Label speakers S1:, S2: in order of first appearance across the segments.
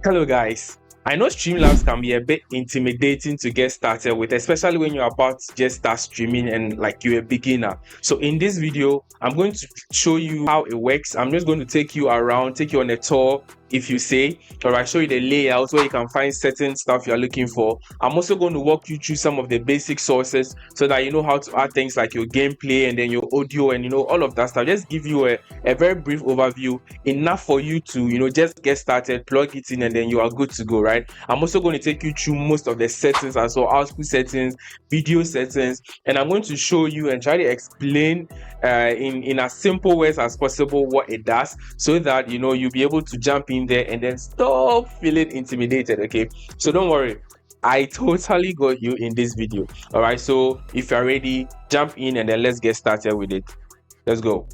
S1: Hello guys, I know Streamlabs can be a bit intimidating to get started with, especially when you're about to just start streaming and like you're a beginner. So in this video, I'm going to show you how it works. I'm just going to take you around, take you on a tour, if you say, or I show you the layout where you can find certain stuff you're looking for. I'm also going to walk you through some of the basic sources so that you know how to add things like your gameplay and then your audio and all of that stuff. Just give you a very brief overview, enough for you to just get started, plug it in, and then you are good to go, right? I'm also going to take you through most of the settings as well, output settings, video settings, and I'm going to show you and try to explain in as simple ways as possible what it does, so that you'll be able to jump in there and then stop feeling intimidated. Okay, so don't worry, I totally got you in this video. All right, so if you're ready, jump in and then let's get started with it. Let's go.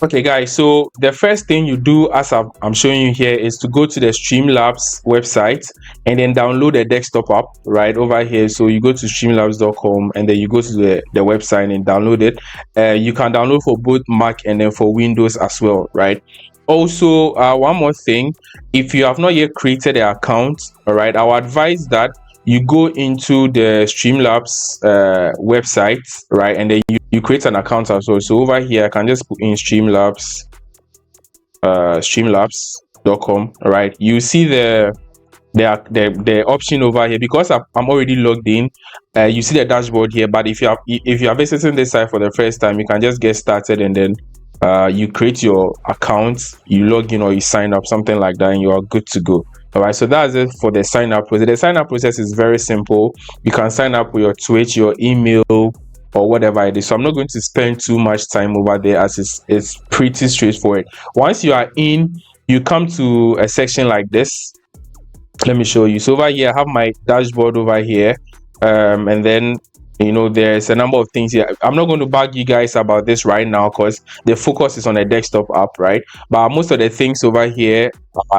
S1: Okay guys, so the first thing you do, as I'm showing you here, is to go to the Streamlabs website and then download the desktop app right over here. So you go to streamlabs.com and then you go to the website and download it. You can download for both Mac and then for Windows as well, right? Also, one more thing, if you have not yet created an account, all right, I would advise that you go into the Streamlabs website, right, and then you create an account as well. So over here I can just put in Streamlabs, streamlabs.com. all right, you see the option over here. Because I'm already logged in, you see the dashboard here. But if you are visiting this site for the first time, you can just get started and then you create your account, you log in or you sign up, something like that, and you are good to go. All right, so that's it for the sign up process. The sign up process is very simple. You can sign up with your Twitch, your email, or whatever it is. So I'm not going to spend too much time over there, as it's pretty straightforward. Once you are in, you come to a section like this. Let me show you. So over here I have my dashboard over here, and then there's a number of things here. I'm not going to bug you guys about this right now because the focus is on a desktop app, right? But most of the things over here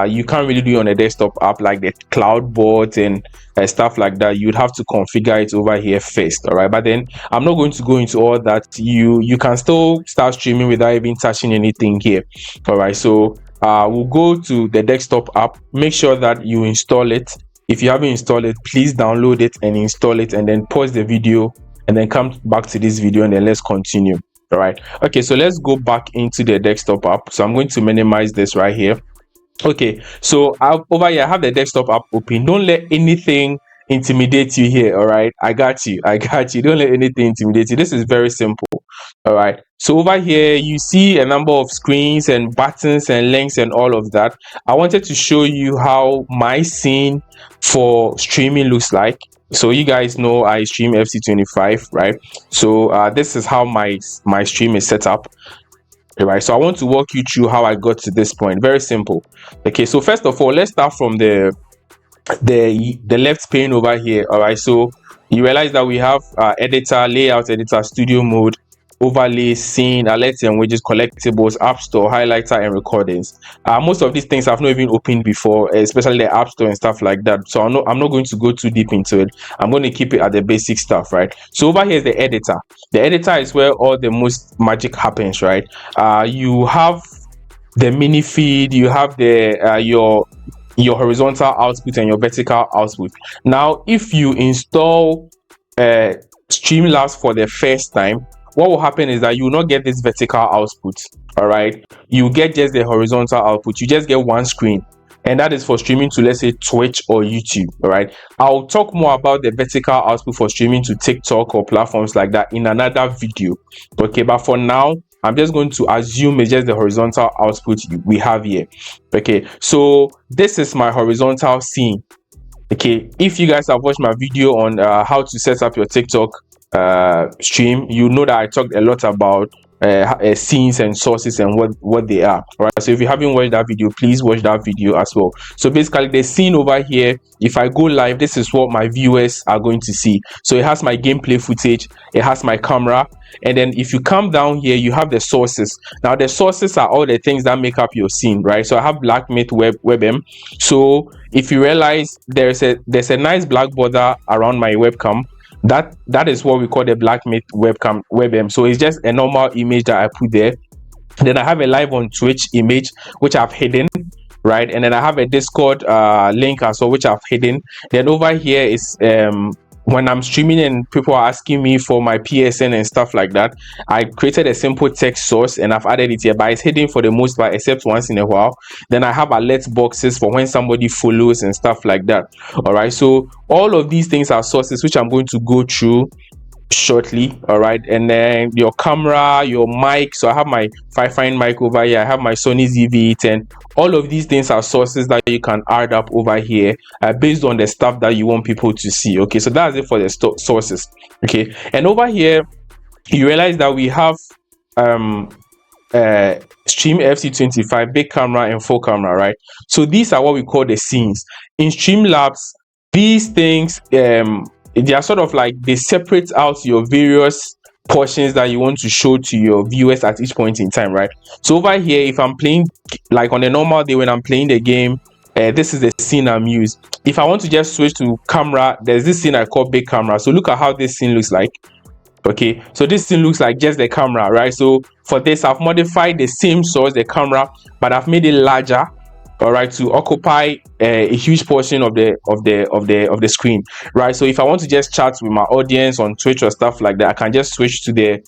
S1: you can't really do on a desktop app, like the cloud board and stuff like that. You'd have to configure it over here first, all right? But then I'm not going to go into all that. You can still start streaming without even touching anything here, all right? So we'll go to the desktop app. Make sure that you install it. If you haven't installed it, please download it and install it, and then pause the video and then come back to this video and then let's continue. All right, okay, so let's go back into the desktop app. So I'm going to minimize this right here. Okay, so over here I have the desktop app open. Don't let anything intimidate you here. All right, I got you. Don't let anything intimidate you. This is very simple. All right, so over here you see a number of screens and buttons and links and all of that. I wanted to show you how my scene for streaming looks like. So you guys know I stream FC25, right? So this is how my stream is set up. All right, so I want to walk you through how I got to this point. Very simple. Okay, so first of all, let's start from the left pane over here. All right, so you realize that we have editor, layout editor, studio mode, overlay, scene, alerts and widgets, collectibles, app store, highlighter, and recordings. Most of these things I've not even opened before, especially the app store and stuff like that. So I'm not going to go too deep into it. I'm going to keep it at the basic stuff, right? So over here is the editor. The editor is where all the most magic happens, right? You have the mini feed, you have the your horizontal output and your vertical output. Now, if you install Streamlabs for the first time, what will happen is that you will not get this vertical output. All right, you get just the horizontal output. You just get one screen, and that is for streaming to, let's say, Twitch or YouTube. All right, I'll talk more about the vertical output for streaming to TikTok or platforms like that in another video. Okay, but for now I'm just going to assume it's just the horizontal output we have here. Okay, so this is my horizontal scene. Okay, if you guys have watched my video on how to set up your TikTok stream, you know that I talked a lot about scenes and sources and what they are. All right, so if you haven't watched that video, please watch that video as well. So basically the scene over here, if I go live, this is what my viewers are going to see. So it has my gameplay footage, it has my camera, and then if you come down here, you have the sources. Now the sources are all the things that make up your scene, right? So I have black myth webm. So if you realize there's a nice black border around my webcam, that is what we call the black myth webm. So it's just a normal image that I put there. Then I have a live on Twitch image which I've hidden. right? And then I have a Discord link as well, which I've hidden. Then over here is when I'm streaming and people are asking me for my PSN and stuff like that, I created a simple text source and I've added it here, but it's hidden for the most part, except once in a while. Then I have alert boxes for when somebody follows and stuff like that. All right, so all of these things are sources which I'm going to go through shortly. All right, and then your camera, your mic. So I have my Fine mic over here, I have my Sony ZV-10. All of these things are sources that you can add up over here based on the stuff that you want people to see. Okay, so that's it for the sources. Okay, and over here you realize that we have Stream FC25, big camera and full camera, right? So these are what we call the scenes in Streamlabs. These things they are sort of like, they separate out your various portions that you want to show to your viewers at each point in time, right? So over here, if I'm playing like on a normal day when I'm playing the game, this is the scene I'm used. If I want to just switch to camera, there's this scene I call big camera. So look at how this scene looks like. Okay, so this scene looks like just the camera, right? So for this, I've modified the same source, the camera, but I've made it larger, all right, to occupy a huge portion of the screen, right? So if I want to just chat with my audience on Twitch or stuff like that, I can just switch to the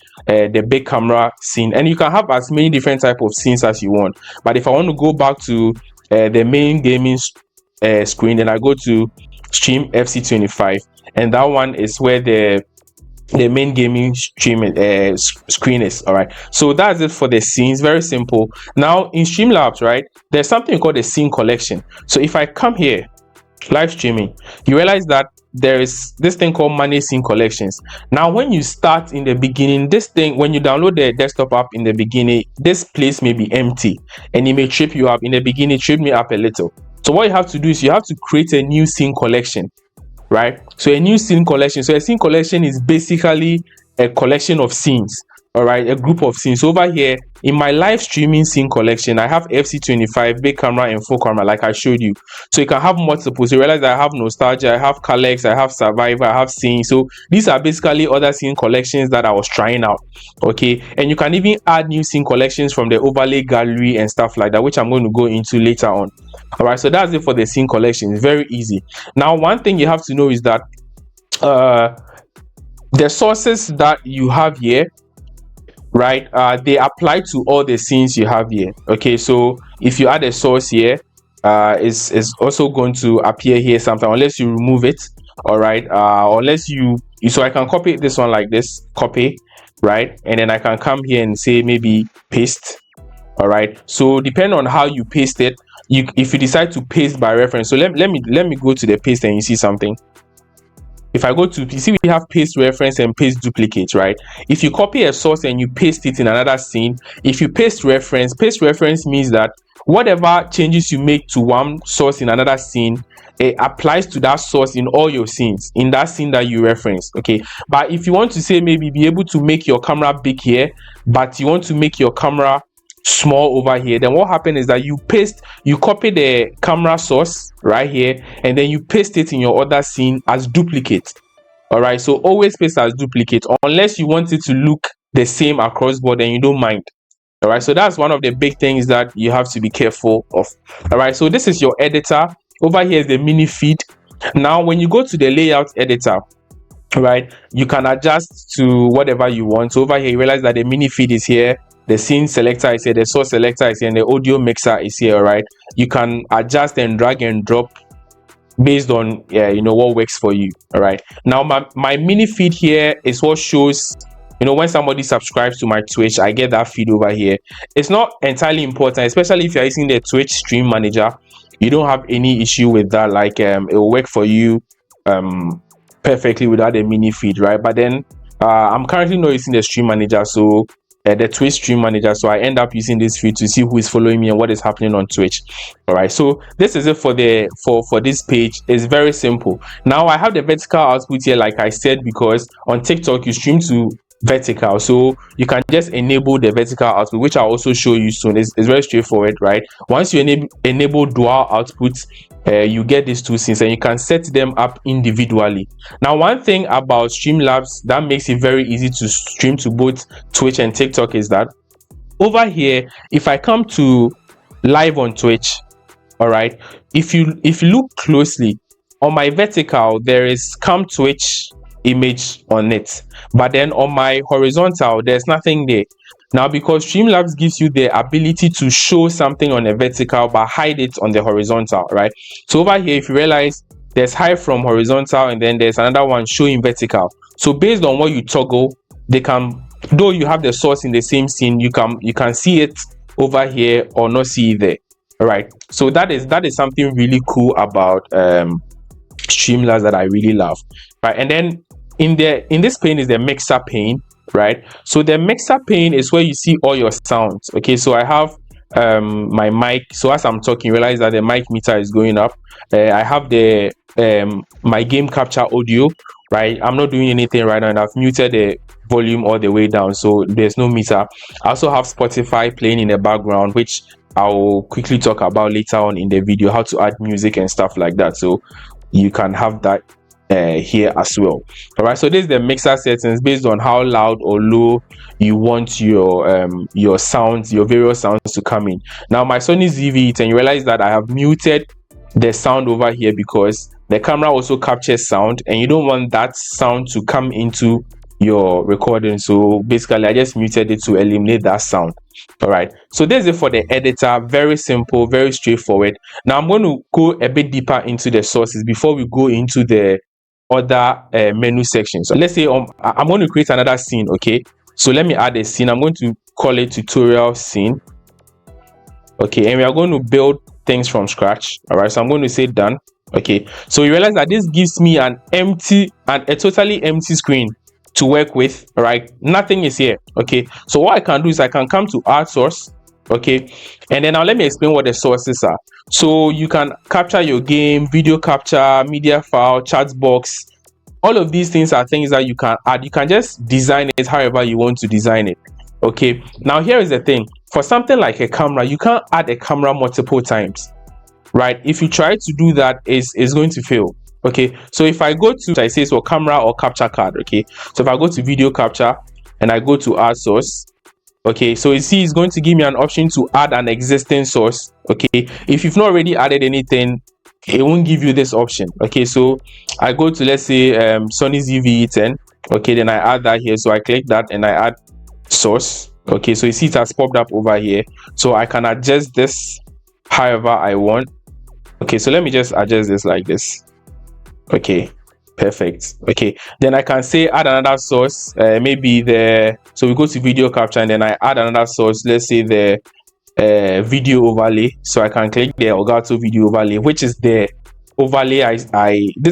S1: big camera scene, and you can have as many different type of scenes as you want. But if I want to go back to the main gaming screen, then I go to Stream FC25, and that one is where the main gaming screen is. All right, so that's it for the scenes. Very simple. Now in Streamlabs, right, there's something called a scene collection. So if I come here, live streaming, you realize that there is this thing called manage scene collections. Now when you start in the beginning, this thing, when you download the desktop app in the beginning, this place may be empty and it may trip you up. In the beginning, it tripped me up a little. So what you have to do is you have to create a new scene collection, right? So a new scene collection. So a scene collection is basically a collection of scenes, all right, a group of scenes. Over here in my live streaming scene collection, I have FC25, big camera and full camera, like I showed you. So you can have multiple. So you realize that I have nostalgia, I have Kalex, I have survivor, I have scene. So these are basically other scene collections that I was trying out. Okay, and you can even add new scene collections from the overlay gallery and stuff like that, which I'm going to go into later on. All right, so that's it for the scene collection. It's very easy. Now one thing you have to know is that the sources that you have here, right, they apply to all the scenes you have here. Okay, so if you add a source here, it's also going to appear here sometimes, unless you remove it. All right, unless you so I can copy this one like this, copy, right, and then I can come here and say maybe paste. All right, so depending on how you paste it, if you decide to paste by reference, so let me go to the paste and you see something. If I go to, you see we have paste reference and paste duplicate, right? If you copy a source and you paste it in another scene, if you paste reference means that whatever changes you make to one source in another scene, it applies to that source in all your scenes, in that scene that you reference. Okay, but if you want to say maybe be able to make your camera big here, but you want to make your camera small over here, then what happens is that you copy the camera source right here and then you paste it in your other scene as duplicate. All right, so always paste as duplicate unless you want it to look the same across board and you don't mind. All right, so that's one of the big things that you have to be careful of. All right, so this is your editor. Over here is the mini feed. Now when you go to the layout editor, right, you can adjust to whatever you want. So over here you realize that the mini feed is here, the scene selector is here, the source selector is here, and the audio mixer is here. All right, you can adjust and drag and drop based on what works for you. All right, now my mini feed here is what shows, when somebody subscribes to my Twitch, I get that feed over here. It's not entirely important, especially if you're using the Twitch stream manager. You don't have any issue with that, like it will work for you perfectly without a mini feed, right? But then I'm currently not using the stream manager, so the Twitch stream manager, so I end up using this feed to see who is following me and what is happening on Twitch. All right, so this is it for this page. It's very simple. Now I have the vertical output here, like I said, because on TikTok you stream to vertical, so you can just enable the vertical output, which I'll also show you soon. It's very straightforward, right? Once you enable dual outputs, you get these two scenes and you can set them up individually. Now one thing about Streamlabs that makes it very easy to stream to both Twitch and TikTok is that over here, if I come to live on Twitch, All right, if you look closely on my vertical, there is cam twitch image on it, but then on my horizontal there's nothing there. Now, because Streamlabs gives you the ability to show something on a vertical but hide it on the horizontal, right? So over here, if you realize, there's hide from horizontal, and then there's another one showing vertical. So based on what you toggle, they can, though you have the source in the same scene, you can see it over here or not see it there. All right, so that is something really cool about Streamlabs that I really love, right? And then in this pane is the mixer pane, right? So the mixer pane is where you see all your sounds. Okay, so I have my mic. So as I'm talking, realize that the mic meter is going up. I have the my game capture audio, right? I'm not doing anything right now, and I've muted the volume all the way down, so there's no meter. I also have Spotify playing in the background, which I will quickly talk about later on in the video, how to add music and stuff like that. So you can have that here as well. All right, so this is the mixer settings based on how loud or low you want your sounds, your various sounds to come in. Now my Sony ZV-10, and you realize that I have muted the sound over here because the camera also captures sound, and you don't want that sound to come into your recording. So basically I just muted it to eliminate that sound. All right, so this is it for the editor. Very simple, very straightforward. Now I'm going to go a bit deeper into the sources before we go into the other menu sections. So let's say I'm going to create another scene. Okay, so let me add a scene. I'm going to call it tutorial scene. Okay, and we are going to build things from scratch. All right, so I'm going to say done. Okay, so you realize that this gives me a totally empty screen to work with. All right, nothing is here. Okay, so what I can do is I can come to add source. Okay, and then now let me explain what the sources are. So you can capture your game, video capture, media file, chat box. All of these things are things that you can add. You can just design it however you want to design it. Okay, now here is the thing. For something like a camera, you can't add a camera multiple times, right? If you try to do that, it's going to fail. Okay, so if I go to, I say, so camera or capture card. Okay, so if I go to video capture and I go to add source, okay, so you see it's going to give me an option to add an existing source. Okay, if you've not already added anything, it won't give you this option. Okay, so I go to, let's say, Sony ZV-10. Okay, then I add that here. So I click that and I add source. Okay, so you see it has popped up over here, so I can adjust this however I want. Okay, so let me just adjust this like this. Okay, perfect. Okay, then I can say add another source, maybe so we go to video capture and then I add another source, let's say the video overlay. So I can click the Elgato video overlay, which is the overlay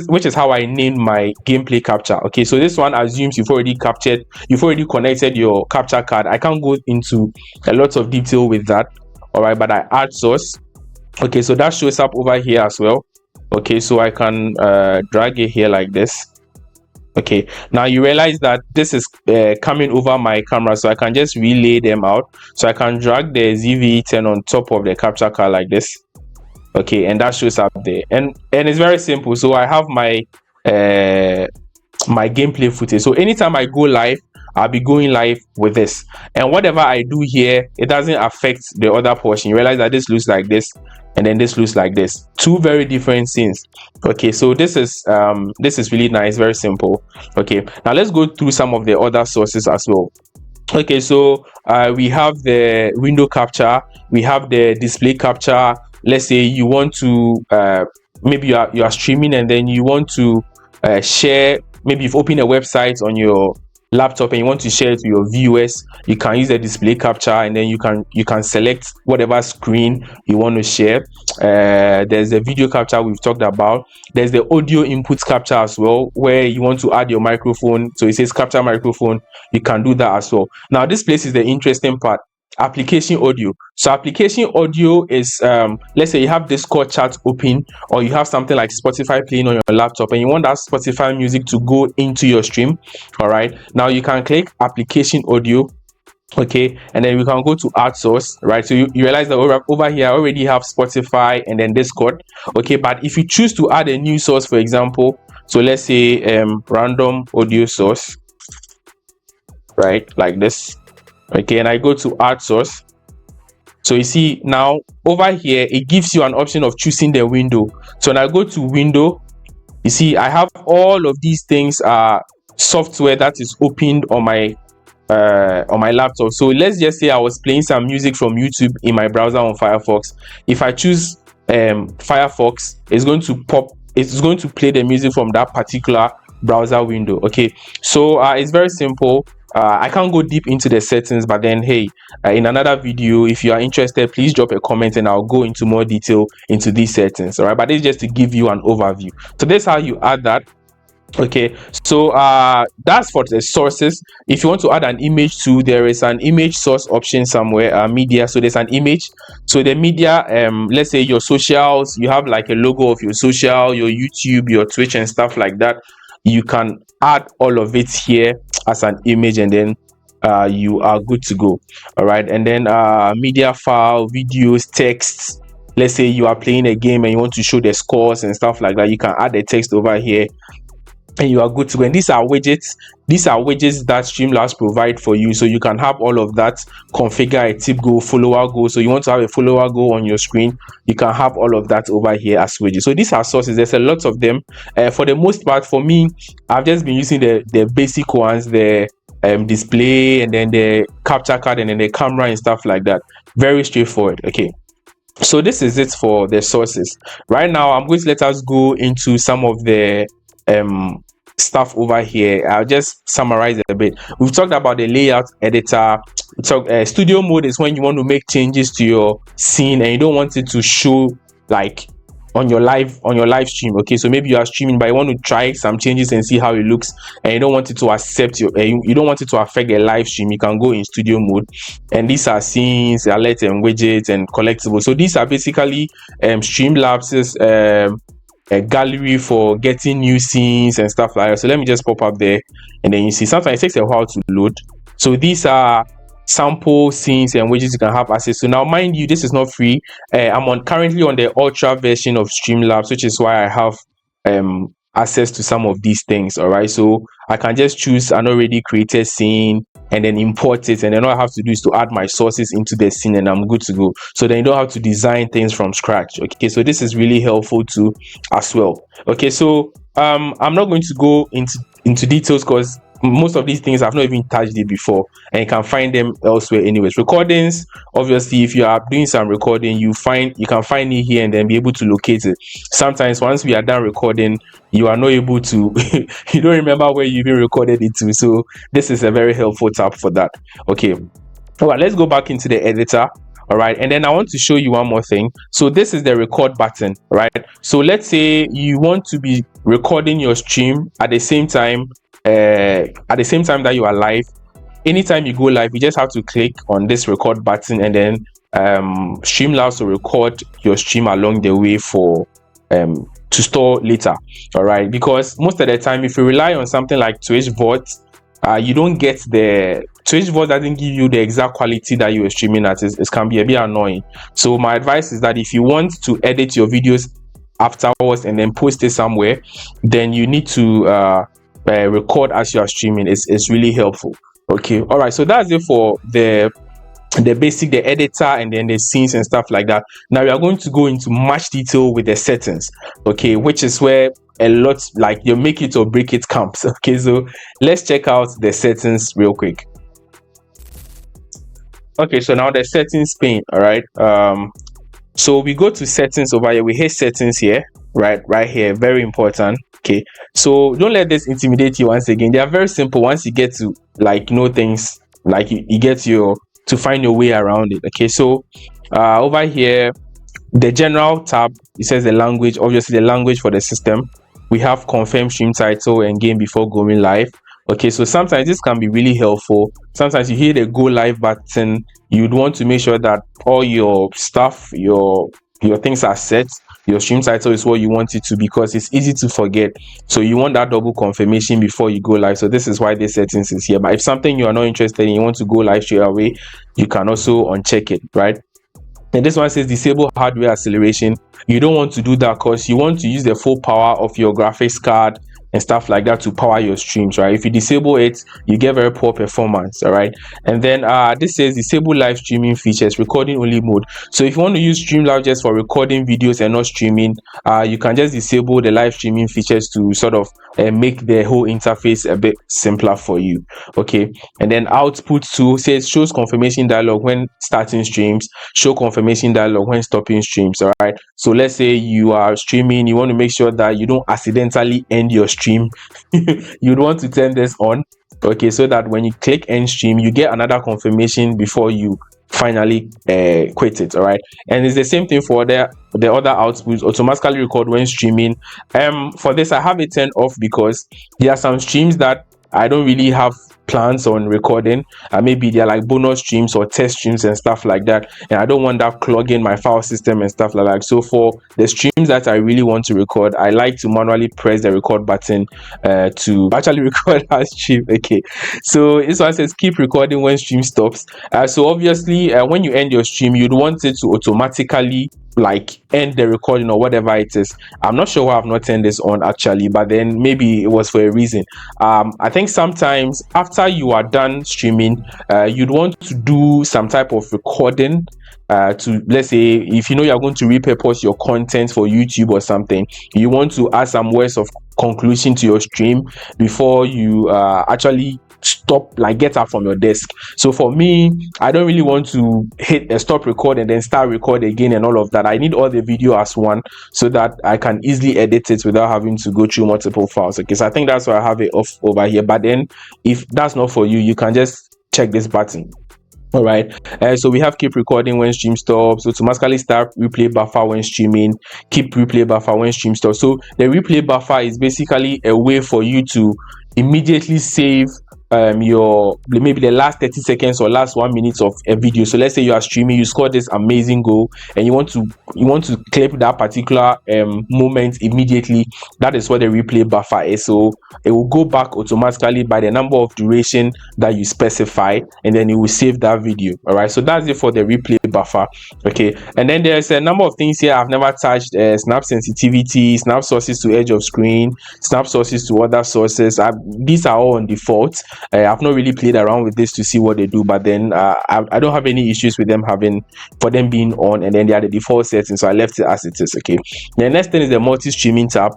S1: which is how I named my gameplay capture. Okay, so this one assumes you've already connected your capture card. I can't go into a lot of detail with that. All right, but I add source. Okay, so that shows up over here as well. Okay, so I can drag it here like this. Okay, now you realize that this is coming over my camera, so I can just relay them out. So I can drag the ZV-10 on top of the capture card like this. Okay, and that shows up there, and it's very simple. So I have my my gameplay footage. So anytime I go live, I'll be going live with this, and whatever I do here, it doesn't affect the other portion. You realize that this looks like this and then this looks like this, two very different scenes. Okay, so this is really nice, very simple. Okay, now let's go through some of the other sources as well. Okay, so we have the window capture, we have the display capture. Let's say you want to maybe you are streaming and then you want to share, maybe you've opened a website on your laptop and you want to share it to your viewers. You can use the display capture and then you can select whatever screen you want to share. There's the video capture we've talked about. There's the audio input capture as well, where you want to add your microphone. So it says capture microphone. You can do that as well. Now this place is the interesting part. Application audio. So application audio is let's say you have Discord chat open, or you have something like Spotify playing on your laptop and you want that Spotify music to go into your stream. All right, now you can click application audio. Okay, and then we can go to add source, right? So you realize that over here I already have Spotify and then Discord. Okay, but if you choose to add a new source, for example, so let's say random audio source, right, like this. Okay, and I go to add source. So you see now over here it gives you an option of choosing the window. So when I go to window, you see I have all of these things software that is opened on my laptop. So let's just say I was playing some music from YouTube in my browser on Firefox. If I choose Firefox, it's going to play the music from that particular browser window. Okay, so it's very simple. I can't go deep into the settings, but then hey, in another video, if you are interested, please drop a comment and I'll go into more detail into these settings. All right, but this is just to give you an overview. So that's how you add that. Okay, so that's for the sources. If you want to add an image too, there is an image source option somewhere, media. So there's an image. So the media, let's say your socials, you have like a logo of your social, your YouTube, your Twitch and stuff like that. You can add all of it here as an image, and then you are good to go. All right, and then media file, videos, texts. Let's say you are playing a game and you want to show the scores and stuff like that, you can add the text over here and you are good to go. And these are widgets. These are widgets that Streamlabs provide for you, so you can have all of that. Configure a tip goal, follower goal. So you want to have a follower goal on your screen, you can have all of that over here as widgets. So these are sources. There's a lot of them. For the most part, for me, I've just been using the basic ones, the display, and then the capture card, and then the camera and stuff like that. Very straightforward. Okay, so this is it for the sources. Right now I'm going to let us go into some of the stuff over here. I'll just summarize it a bit. We've talked about the layout editor. Studio mode is when you want to make changes to your scene and you don't want it to show like on your live stream. Okay, so maybe you are streaming but you want to try some changes and see how it looks, and you don't want it to accept your you don't want it to affect the live stream. You can go in studio mode, and these are scenes, alerts, and widgets and collectibles. So these are basically Streamlabs's a gallery for getting new scenes and stuff like that. So let me just pop up there, and then you see sometimes it takes a while to load. So these are sample scenes and widgets you can have access to. Now mind you, this is not free. I'm currently on the ultra version of Streamlabs, which is why I have access to some of these things. All right, so I can just choose an already created scene and then import it, and then all I have to do is to add my sources into the scene and I'm good to go. So then you don't have to design things from scratch. Okay, so this is really helpful too as well. Okay, so I'm not going to go into details because most of these things I've not even touched it before, and you can find them elsewhere anyways. Recordings, obviously if you are doing some recording, you can find it here and then be able to locate it. Sometimes once we are done recording, you are not able to you don't remember where you even recorded it to, so this is a very helpful tab for that. Okay, all right, let's go back into the editor. All right, and then I want to show you one more thing. So this is the record button, right? So let's say you want to be recording your stream at the same time that you are live. Anytime you go live, you just have to click on this record button, and then Streamlabs will record your stream along the way for to store later. All right, because most of the time if you rely on something like Twitch VOD, you don't get the Twitch VOD doesn't give you the exact quality that you are streaming at. It can be a bit annoying. So my advice is that if you want to edit your videos afterwards and then post it somewhere, then you need to record as you are streaming. It's really helpful. Okay, all right, so that's it for the basic, the editor, and then the scenes and stuff like that. Now we are going to go into much detail with the settings, okay, which is where a lot like your make it or break it comes. Okay, so let's check out the settings real quick. Okay, so now the settings pane. All right, so we go to settings over here. We hit settings here, right here, very important. Okay, so don't let this intimidate you. Once again, they are very simple. Once you get to like know things, like you get to find your way around it. Okay, so over here, the general tab, it says the language, obviously the language for the system. We have confirm stream title and game before going live. Okay, so sometimes this can be really helpful. Sometimes you hear the go live button, you'd want to make sure that all your stuff, your things are set. Your stream title is what you want it to, because it's easy to forget. So you want that double confirmation before you go live. So this is why this settings is here. But if something you are not interested in, you want to go live straight away, you can also uncheck it, right? And this one says disable hardware acceleration. You don't want to do that because you want to use the full power of your graphics card and stuff like that to power your streams, right? If you disable it, you get very poor performance. All right. And then this says disable live streaming features, recording only mode. So if you want to use Streamlabs just for recording videos and not streaming, you can just disable the live streaming features to sort of make the whole interface a bit simpler for you. Okay. And then output 2 says shows confirmation dialog when starting streams, show confirmation dialog when stopping streams. All right. So let's say you are streaming, you want to make sure that you don't accidentally end your stream. You'd want to turn this on, okay, so that when you click end stream, you get another confirmation before you finally quit it. All right. And it's the same thing for the other outputs, automatically record when streaming. For this, I have it turned off because there are some streams that I don't really have plans on recording. Maybe they're like bonus streams or test streams and stuff like that, and I don't want that clogging my file system and stuff like that. So for the streams that I really want to record, I like to manually press the record button to actually record that stream. Okay, so this one says keep recording when stream stops. So obviously when you end your stream, you'd want it to automatically like end the recording or whatever it is. I'm not sure why I've not turned this on actually, but then maybe it was for a reason. I think sometimes after you are done streaming, you'd want to do some type of recording to, let's say, if you know you're going to repurpose your content for YouTube or something, you want to add some words of conclusion to your stream before you actually stop, like get up from your desk. So for me, I don't really want to hit a stop record and then start record again and all of that. I need all the video as one so that I can easily edit it without having to go through multiple files. Okay, so I think that's why I have it off over here. But then if that's not for you, you can just check this button. All right, so we have keep recording when stream stops, automatically start replay buffer when streaming, keep replay buffer when stream stops. So the replay buffer is basically a way for you to immediately save your maybe the last 30 seconds or last 1 minute of a video. So let's say you are streaming, you scored this amazing goal and you want to clip that particular moment immediately. That is what the replay buffer is. So it will go back automatically by the number of duration that you specify, and then it will save that video. All right, so that's it for the replay buffer. Okay, and then there's a number of things here I've never touched. Snap sensitivity, snap sources to edge of screen, snap sources to other sources. These are all on default. I've not really played around with this to see what they do, but then I don't have any issues with them being on, and then they are the default settings, so I left it as it is. Okay, the next thing is the multi-streaming tab.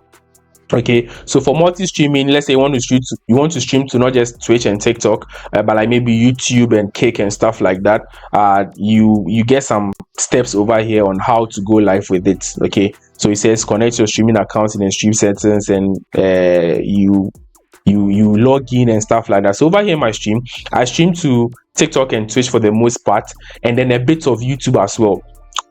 S1: Okay, so for multi-streaming, let's say you want to stream to not just Twitch and TikTok, but like maybe YouTube and Kick and stuff like that. You get some steps over here on how to go live with it. Okay, so it says connect your streaming account in the stream settings, and you log in and stuff like that. So over here in my stream, I stream to TikTok and Twitch for the most part, and then a bit of YouTube as well.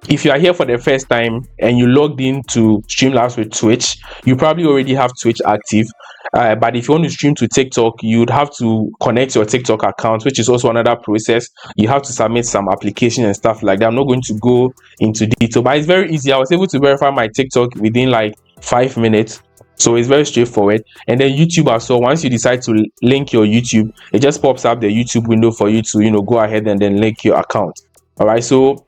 S1: If you are here for the first time and you logged into Streamlabs with Twitch, you probably already have Twitch active. But if you want to stream to TikTok, you'd have to connect your TikTok account, which is also another process. You have to submit some application and stuff like that. I'm not going to go into detail, but it's very easy. I was able to verify my TikTok within like 5 minutes. So it's very straightforward. And then YouTube as well, once you decide to link your YouTube, it just pops up the YouTube window for you to go ahead and then link your account. All right, so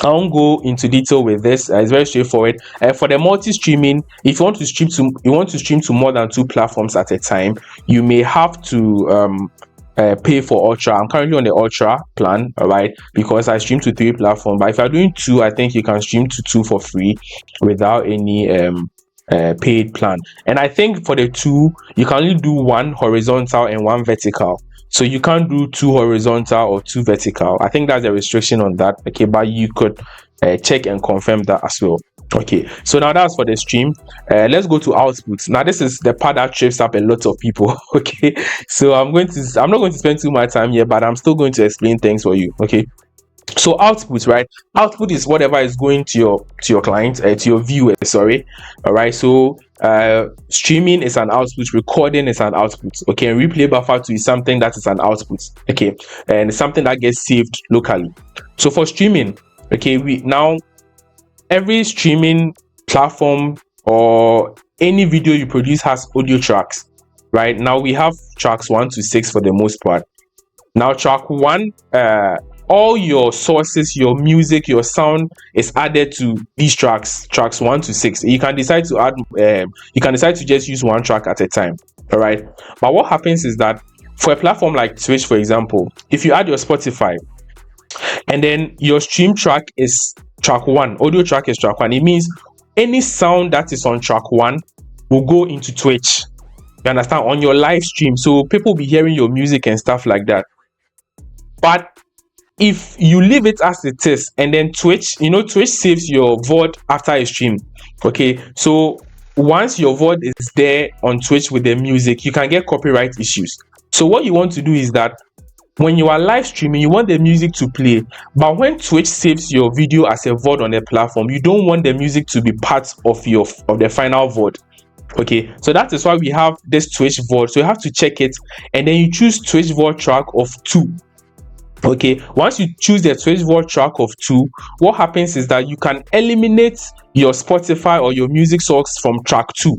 S1: I won't go into detail with this. It's very straightforward. For the multi-streaming, if you want to stream to more than 2 platforms at a time, you may have to pay for Ultra. I'm currently on the Ultra plan, all right, because I stream to 3 platforms. But if you're doing 2, I think you can stream to 2 for free without any paid plan. And I think for the 2, you can only do 1 horizontal and 1 vertical. So you can't do 2 horizontal or 2 vertical. I think that's a restriction on that. Okay, but you could check and confirm that as well. Okay, so now that's for the stream. Let's go to outputs. Now this is the part that trips up a lot of people. Okay, so I'm not going to spend too much time here, but I'm still going to explain things for you. Okay, so output, right? Output is whatever is going to your client, to your viewer, sorry. All right, so streaming is an output, recording is an output. Okay, and replay buffer 2 is something that is an output. Okay, and it's something that gets saved locally. So for streaming, okay, now every streaming platform or any video you produce has audio tracks. Right now we have tracks 1 to 6 for the most part. Now track 1 all your sources, your music, your sound is added to these tracks 1 to 6. You can decide to add you can decide to just use one track at a time. All right, but what happens is that for a platform like Twitch, for example, if you add your Spotify and then your stream track is track 1, audio track is track 1, it means any sound that is on track 1 will go into Twitch, you understand, on your live stream, so people will be hearing your music and stuff like that. But if you leave it as it is, and then Twitch saves your VOD after a stream. Okay, so once your VOD is there on Twitch with the music, you can get copyright issues. So what you want to do is that when you are live streaming, you want the music to play, but when Twitch saves your video as a VOD on the platform, you don't want the music to be part of the final VOD. Okay, so that is why we have this Twitch VOD. So you have to check it, and then you choose Twitch VOD track of 2. Okay, once you choose the Twitch VOD track of 2, what happens is that you can eliminate your Spotify or your music source from track 2.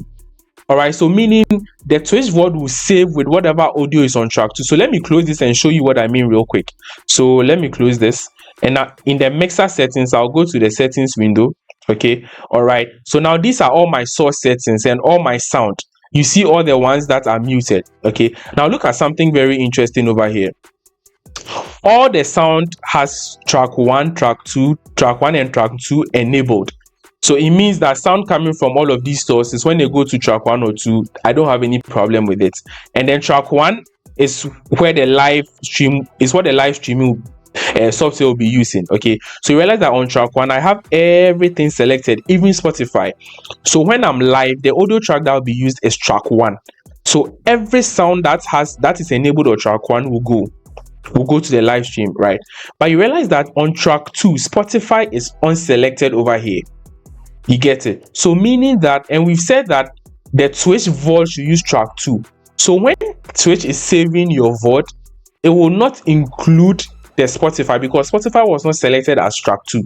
S1: All right, so meaning the Twitch VOD will save with whatever audio is on track 2. So let me close this and show you what I mean real quick. So let me close this, and now in the mixer settings, I'll go to the settings window. Okay, all right, so now these are all my source settings and all my sound. You see all the ones that are muted. Okay, now look at something very interesting over here. All the sound has track 1, track 2, track 1 and track 2 enabled. So it means that sound coming from all of these sources, when they go to track 1 or 2, I don't have any problem with it. And then track 1 is where the live streaming software will be using. Okay, so you realize that on track 1 I have everything selected, even Spotify. So when I'm live, the audio track that will be used is track 1. So every sound that is enabled on track 1 will go to the live stream, right? But you realize that on track 2, Spotify is unselected over here. You get it? So meaning that, and we've said that the Twitch VOD should use track 2. So when Twitch is saving your VOD, it will not include the Spotify because Spotify was not selected as track 2.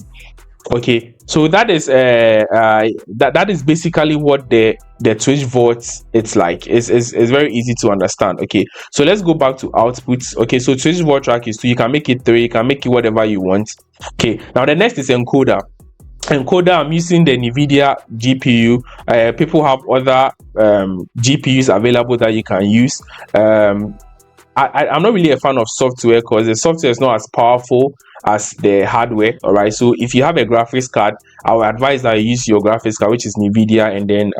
S1: Okay, so that is that is basically what the Twitch VOD it's like. It's very easy to understand. Okay, so let's go back to outputs. Okay, so Twitch VOD track is 2. You can make it 3, you can make it whatever you want. Okay, now the next is encoder. I'm using the NVIDIA GPU. People have other GPUs available that you can use. I'm not really a fan of software because the software is not as powerful as the hardware. All right, so if you have a graphics card, I would advise that you use your graphics card, which is NVIDIA, and then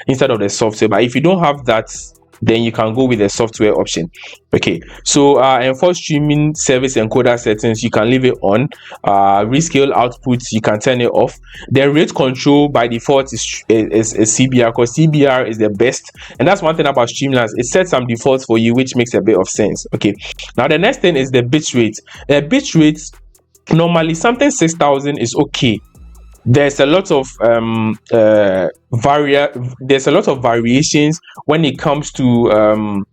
S1: instead of the software. But if you don't have that, then you can go with the software option. Okay, so and for streaming service encoder settings, you can leave it on. Rescale outputs, you can turn it off. The rate control by default is CBR, because CBR is the best, and that's one thing about Streamlabs. It sets some defaults for you, which makes a bit of sense. Okay, now the next thing is the bitrate. The bitrate, normally something 6,000 is okay. There's a lot of variations when it comes to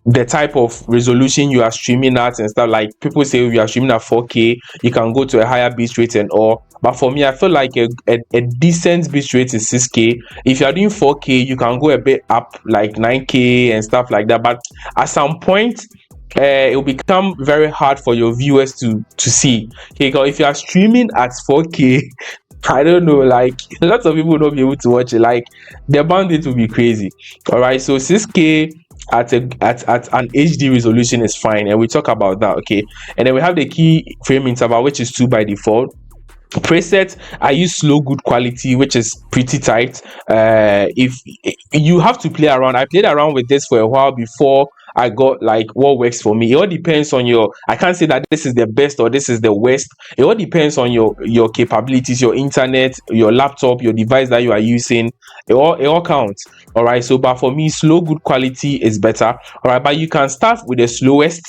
S1: the type of resolution you are streaming at and stuff. Like people say, if you are streaming at 4K, you can go to a higher bitrate and all. But for me, I feel like a decent bitrate is 6K. If you are doing 4K, you can go a bit up, like 9K and stuff like that. But at some point, it will become very hard for your viewers to see. Okay, because if you are streaming at 4K, I don't know, like lots of people will not be able to watch it. Like the bandwidth will be crazy. All right, so 6K at an HD resolution is fine, and we talk about that. Okay, and then we have the key frame interval, which is 2 by default. Preset, I use slow good quality, which is pretty tight. If you have to play around, I played around with this for a while before I got like what works for me. It all depends on I can't say that this is the best or this is the worst. It all depends on your capabilities, your internet, your laptop, your device that you are using. It all counts. All right, so but for me, slow good quality is better. All right, but you can start with the slowest.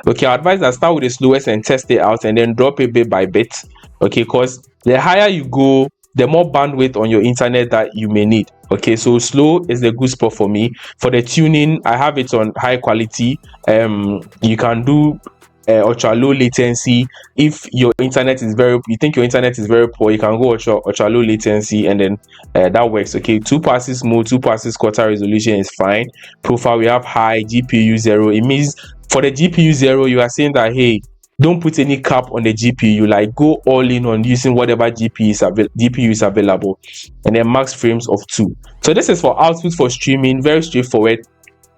S1: Okay, I advise that start with the slowest and test it out, and then drop it bit by bit. Okay, because the higher you go, the more bandwidth on your internet that you may need. Okay, so slow is the good spot for me. For the tuning, I have it on high quality. You can do ultra low latency. If your internet is you think your internet is very poor, you can go ultra low latency, and then that works. Okay, 2 passes mode, 2 passes quarter resolution is fine. Profile, we have high. GPU 0. It means for the GPU 0, you are saying that, hey, don't put any cap on the GPU. Like, go all in on using whatever GPU is available, and then max frames of 2. So this is for output for streaming. Very straightforward.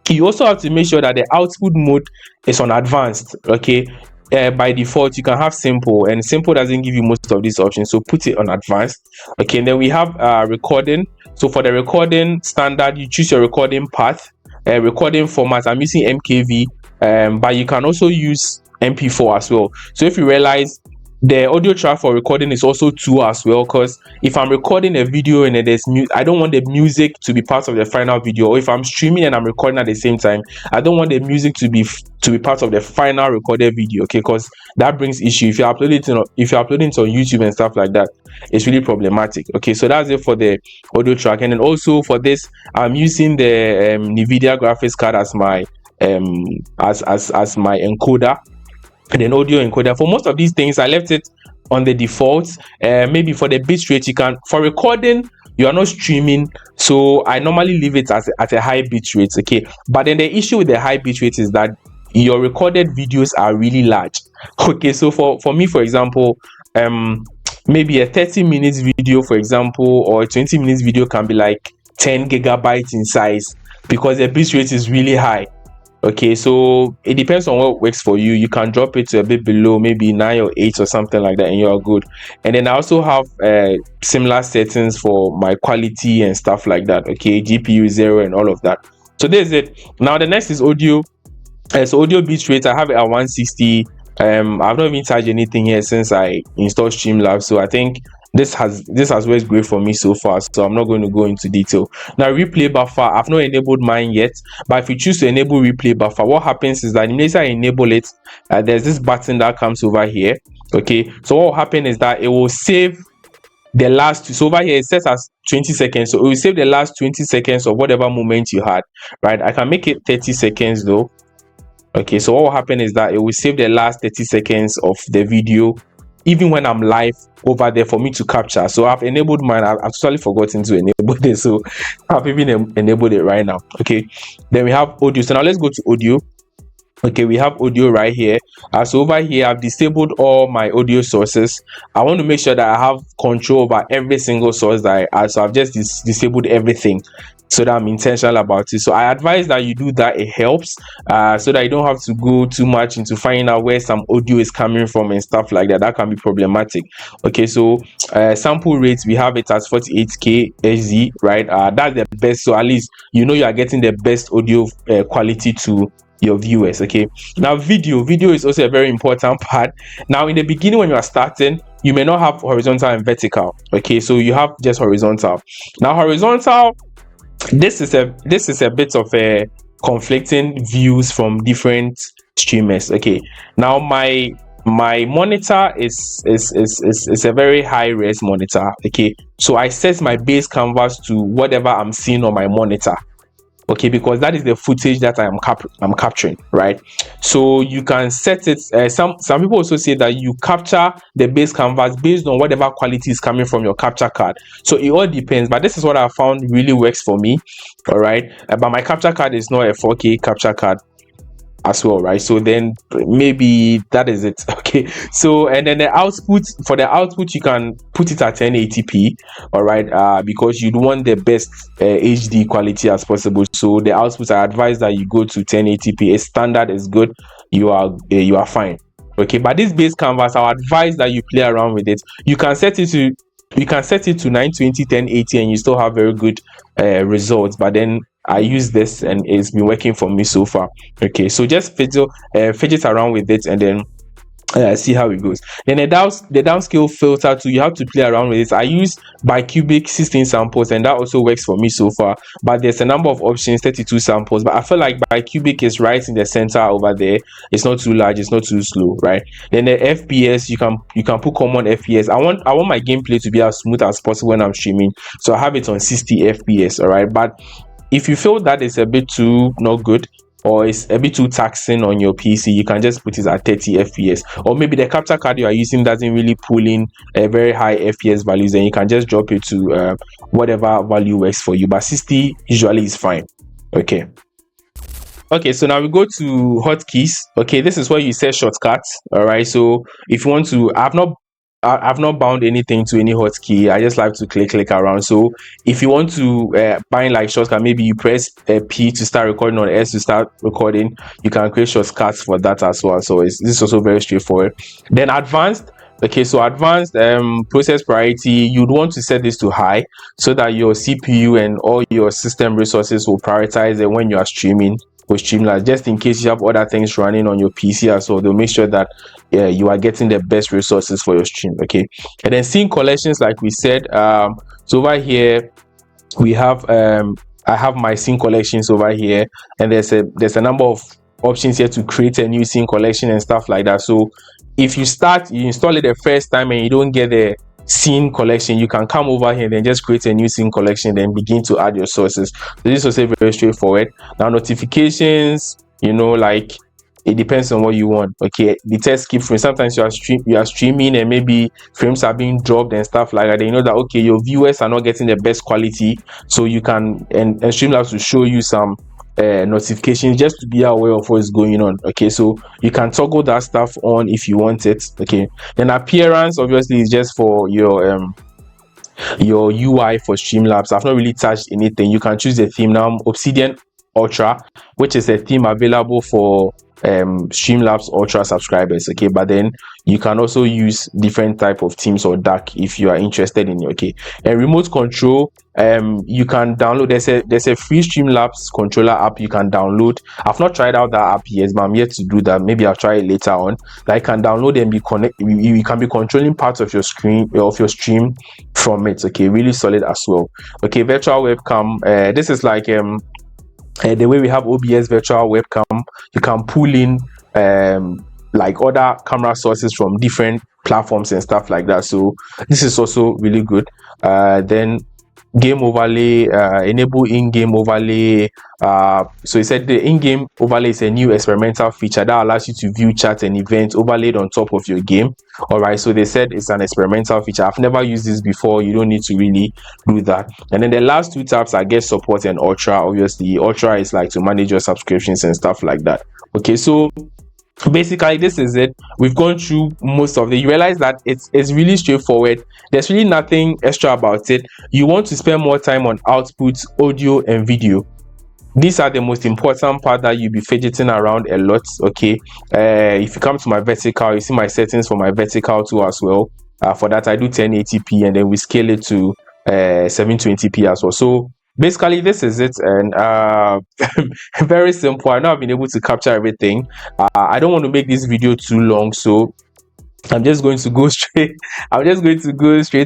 S1: You also have to make sure that the output mode is on advanced. Okay, by default you can have simple, and simple doesn't give you most of these options, so put it on advanced. Okay, and then we have recording. So for the recording standard, you choose your recording path, recording format. I'm using MKV, but you can also use MP4 as well. So if you realize, the audio track for recording is also 2 as well, because if I'm recording a video and there's I don't want the music to be part of the final video, or if I'm streaming and I'm recording at the same time, I don't want the music to be part of the final recorded video. Okay, because that brings issue if you're uploading it on YouTube and stuff like that. It's really problematic. Okay, so that's it for the audio track. And then also for this, I'm using the NVIDIA graphics card as my as my encoder, and then audio encoder. For most of these things, I left it on the default. Maybe for the bitrate, you can, for recording, you are not streaming, so I normally leave it at a high bitrate. Okay, but then the issue with the high bitrate is that your recorded videos are really large. Okay, so for me, for example, maybe a 30 minutes video, for example, or a 20 minutes video can be like 10 gigabytes in size, because the bitrate is really high. Okay, so it depends on what works for you. You can drop it to a bit below, maybe 9 or 8 or something like that, and you're good. And then I also have similar settings for my quality and stuff like that. Okay, GPU 0 and all of that. So there's it. Now the next is audio. So audio bitrate, I have it at 160. I've not even charged anything here since I installed Streamlabs, so I think this has worked great for me so far, so I'm not going to go into detail. Now replay buffer, I've not enabled mine yet, but if you choose to enable replay buffer, what happens is that immediately I enable it, there's this button that comes over here. Okay, so what will happen is that it will save the last, so over here it says as 20 seconds, so it will save the last 20 seconds of whatever moment you had, right? I can make it 30 seconds though. Okay, so what will happen is that it will save the last 30 seconds of the video, even when I'm live over there, for me to capture. So I've enabled mine. I've actually forgotten to enable this, so I've even enabled it right now. Okay, then we have audio. So now let's go to audio. Okay, we have audio right here. So over here I've disabled all my audio sources. I want to make sure that I have control over every single source that I add, so I've just disabled everything, so that I'm intentional about it. So I advise that you do that. It helps so that you don't have to go too much into finding out where some audio is coming from and stuff like that. That can be problematic. Okay, so sample rates, we have it as 48k Hz, right? That's the best, so at least you know you are getting the best audio quality to your viewers. Okay, now video is also a very important part. Now in the beginning, when you are starting, you may not have horizontal and vertical. Okay, so you have just horizontal. Now horizontal, this is a bit of a conflicting views from different streamers. Okay, now my monitor is a very high res monitor. Okay, so I set my base canvas to whatever I'm seeing on my monitor. Okay, because that is the footage that I'm capturing, right? So you can set it. Some people also say that you capture the base canvas based on whatever quality is coming from your capture card. So it all depends, but this is what I found really works for me. All right, but my capture card is not a 4K capture card as well, right? So then maybe that is it. Okay, so and then the output, for the output you can put it at 1080p, all right, because you want the best HD quality as possible. So the outputs, I advise that you go to 1080p. A standard is good, you are fine. Okay, but this base canvas, I advise that you play around with it. You can set it to 920 1080 and you still have very good results, but then I use this and it's been working for me so far. Okay, so just fidget around with it and then see how it goes. Then the downscale filter too, you have to play around with it. I use bicubic 16 samples and that also works for me so far, but there's a number of options, 32 samples, but I feel like bicubic is right in the center over there. It's not too large, it's not too slow, right? Then the FPS, you can put common FPS. I want my gameplay to be as smooth as possible when I'm streaming, so I have it on 60 FPS. All right, but if you feel that it's a bit too not good, or it's a bit too taxing on your PC, you can just put it at 30 FPS. Or maybe the capture card you are using doesn't really pull in a very high FPS values, and you can just drop it to whatever value works for you. But 60 usually is fine. Okay. Okay, so now we go to hotkeys. Okay, this is where you set shortcuts. All right, so if you want to, I've not bound anything to any hotkey. I just like to click around. So if you want to bind like shortcut, maybe you press P to start recording or S to start recording. You can create shortcuts for that as well. So this is also very straightforward. Then advanced. Okay, so advanced process priority, you'd want to set this to high so that your CPU and all your system resources will prioritize it when you are streaming with Streamlabs, just in case you have other things running on your PC as well. They'll make sure that you are getting the best resources for your stream. Okay, and then scene collections, like we said, so over here we have I have my scene collections over here, and there's a number of options here to create a new scene collection and stuff like that. So if you install it the first time and you don't get the scene collection, you can come over here and then just create a new scene collection, then begin to add your sources. So this was very straightforward. Now notifications, like it depends on what you want. Okay, the test keep frame. Sometimes you are streaming and maybe frames are being dropped and stuff like that. Then you know that okay, your viewers are not getting the best quality, so you can and Streamlabs will show you some notifications just to be aware of what's going on. Okay, so you can toggle that stuff on if you want it. Okay, then appearance obviously is just for your UI for Streamlabs. I've not really touched anything. You can choose a theme now, Obsidian Ultra, which is a theme available for Streamlabs Ultra subscribers. Okay, but then you can also use different type of themes or dark if you are interested in it. Okay, and remote control, you can download. There's a free Streamlabs controller app you can download. I've not tried out that app yet, but I'm yet to do that. Maybe I'll try it later on. Like, can download and you can be controlling parts of your screen of your stream from it. Okay, really solid as well. Okay, virtual webcam, this is like the way we have OBS virtual webcam. You can pull in like other camera sources from different platforms and stuff like that. So this is also really good. Then game overlay, enable in-game overlay. So he said the in-game overlay is a new experimental feature that allows you to view chat and events overlaid on top of your game. All right, so they said it's an experimental feature. I've never used this before. You don't need to really do that. And then the last two tabs are guest support and ultra. Obviously ultra is like to manage your subscriptions and stuff like that. Okay, so basically this is it. We've gone through most of it. You realize that it's really straightforward. There's really nothing extra about it. You want to spend more time on output, audio and video. These are the most important part that you'll be fidgeting around a lot. Okay, if you come to my vertical, you see my settings for my vertical too as well. For that I do 1080p and then we scale it to 720p as well. So basically this is it, and very simple. I know I've been able to capture everything. I don't want to make this video too long, so I'm just going to go straight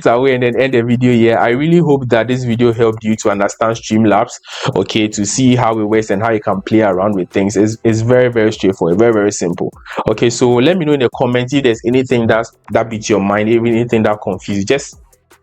S1: away and then end the video here. I really hope that this video helped you to understand Streamlabs, okay, to see how it works and how you can play around with things. It's very straightforward, very simple. Okay, so let me know in the comments if there's anything that beats your mind, anything that confuses you.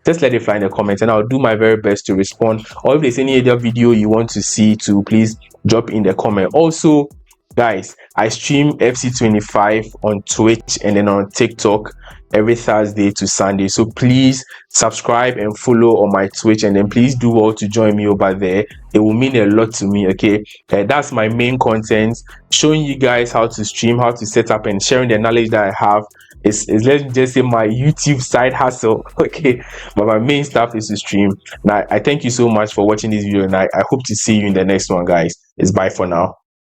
S1: Just let it fly in the comments and I'll do my very best to respond. Or if there's any other video you want to see too, please drop in the comment. Also guys, I stream FC25 on Twitch and then on TikTok every Thursday to Sunday. So please subscribe and follow on my Twitch, and then please do well to join me over there. It will mean a lot to me. Okay, that's my main content, showing you guys how to stream, how to set up, and sharing the knowledge that I have. Is let's just say my YouTube side hustle. Okay, but my main stuff is to stream. Now I thank you so much for watching this video, and I hope to see you in the next one, guys. It's bye for now.